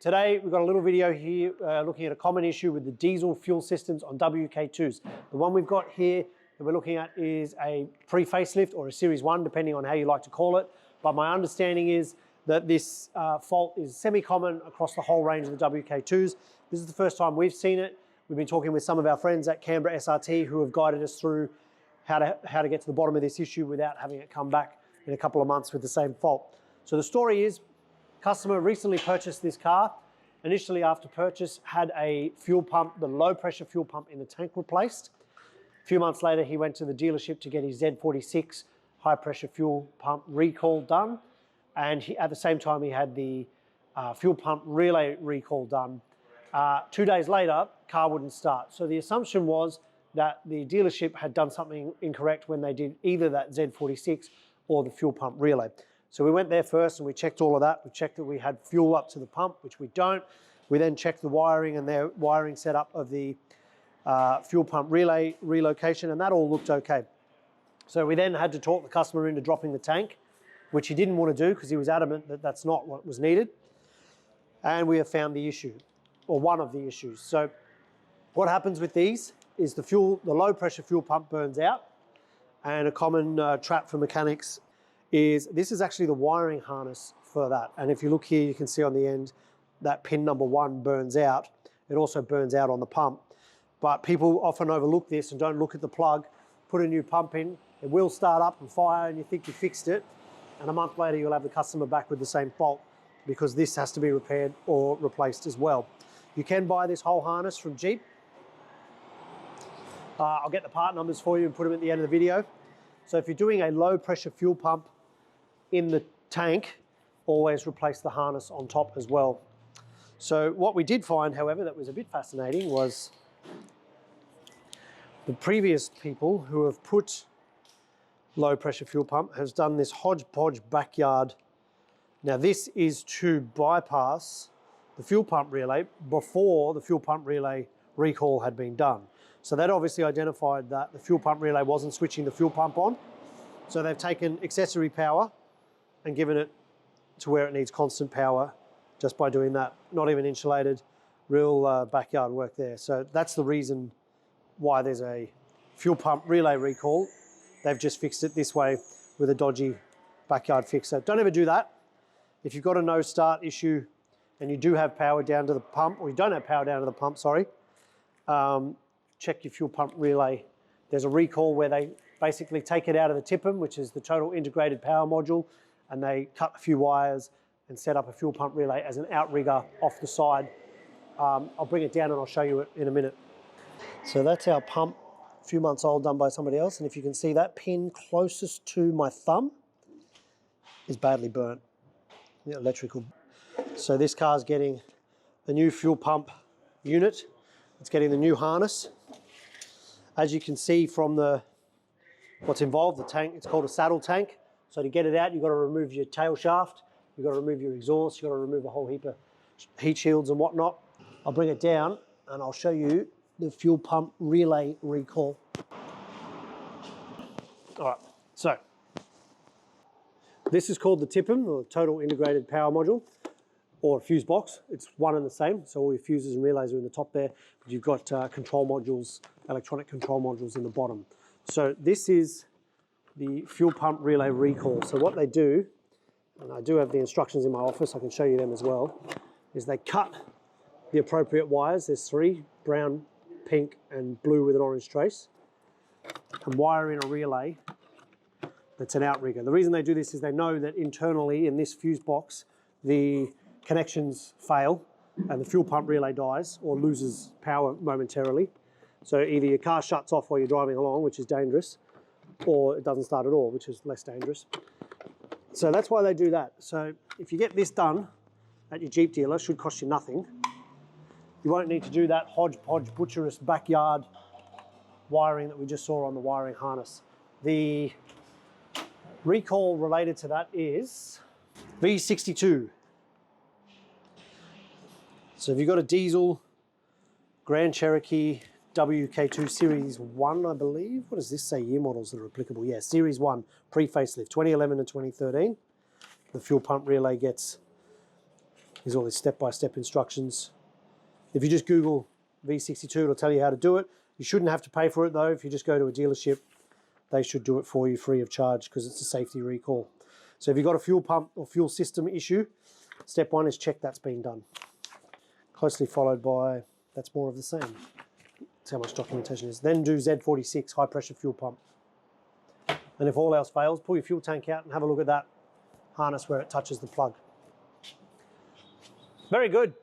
Today we've got a little video here looking at a common issue with the diesel fuel systems on WK2s. The one we've got here that we're looking at is a pre-facelift or a Series 1, depending on how you like to call it. But my understanding is that this fault is semi-common across the whole range of the WK2s. This is the first time we've seen it. We've been talking with some of our friends at Canberra SRT who have guided us through how to get to the bottom of this issue without having it come back in a couple of months with the same fault. So the story is, customer recently purchased this car. Initially after purchase had a fuel pump, the low pressure fuel pump in the tank replaced. A few months later he went to the dealership to get his Z46 high pressure fuel pump recall done, and at the same time he had the fuel pump relay recall done. 2 days later, car wouldn't start. So the assumption was that the dealership had done something incorrect when they did either that Z46 or the fuel pump relay. So we went there first and we checked all of that. We checked that we had fuel up to the pump, which we don't. We then checked the wiring and their wiring setup of the fuel pump relay relocation, and that all looked okay. So we then had to talk the customer into dropping the tank, which he didn't want to do because he was adamant that that's not what was needed. And we have found the issue, or one of the issues. So what happens with these is the low pressure fuel pump burns out, and a common trap for mechanics is this is actually the wiring harness for that. And if you look here, you can see on the end that pin number 1 burns out. It also burns out on the pump. But people often overlook this and don't look at the plug, put a new pump in, it will start up and fire and you think you fixed it. And a month later, you'll have the customer back with the same fault because this has to be repaired or replaced as well. You can buy this whole harness from Jeep. I'll get the part numbers for you and put them at the end of the video. So if you're doing a low pressure fuel pump in the tank, always replace the harness on top as well. So what we did find, however, that was a bit fascinating was the previous people who have put low pressure fuel pump has done this hodgepodge backyard. Now this is to bypass the fuel pump relay before the fuel pump relay recall had been done. So that obviously identified that the fuel pump relay wasn't switching the fuel pump on. So they've taken accessory power and given it to where it needs constant power just by doing that. Not even insulated, real backyard work there. So that's the reason why there's a fuel pump relay recall. They've just fixed it this way with a dodgy backyard fix. So don't ever do that. If you've got a no start issue and you do have power down to the pump, or you don't have power down to the pump, sorry, check your fuel pump relay. There's a recall where they basically take it out of the TIPM, which is the total integrated power module, and they cut a few wires and set up a fuel pump relay as an outrigger off the side. I'll bring it down and I'll show you it in a minute. So that's our pump, a few months old, done by somebody else. And if you can see, that pin closest to my thumb is badly burnt, the electrical. So this car's getting a new fuel pump unit. It's getting the new harness. As you can see from what's involved, the tank, it's called a saddle tank. So to get it out, you've got to remove your tail shaft, you've got to remove your exhaust, you've got to remove a whole heap of heat shields and whatnot. I'll bring it down and I'll show you the fuel pump relay recall. All right, so this is called the TIPM, or Total Integrated Power Module, or fuse box. It's one and the same, so all your fuses and relays are in the top there, but you've got control modules, electronic control modules in the bottom. So this is the fuel pump relay recall. So what they do, and I do have the instructions in my office, I can show you them as well, is they cut the appropriate wires. There's 3, brown, pink, and blue with an orange trace, and wire in a relay that's an outrigger. The reason they do this is they know that internally in this fuse box, the connections fail and the fuel pump relay dies or loses power momentarily. So either your car shuts off while you're driving along, which is dangerous, or it doesn't start at all, which is less dangerous. So that's why they do that. So if you get this done at your Jeep dealer, it should cost you nothing. You won't need to do that hodgepodge butcherous backyard wiring that we just saw on the wiring harness. The recall related to that is V62. So if you've got a diesel Grand Cherokee WK2 Series 1, I believe. What does this say? Year models that are applicable. Yeah, Series 1 pre-facelift, 2011 and 2013. The fuel pump relay gets Here's all these step-by-step instructions. If you just Google V62, it'll tell you how to do it. You shouldn't have to pay for it though. If you just go to a dealership, they should do it for you free of charge because it's a safety recall. So if you've got a fuel pump or fuel system issue, step 1 is check that's been done. Closely followed by, that's more of the same. That's how much documentation is. Then do Z46, high pressure fuel pump. And if all else fails, pull your fuel tank out and have a look at that harness where it touches the plug. Very good.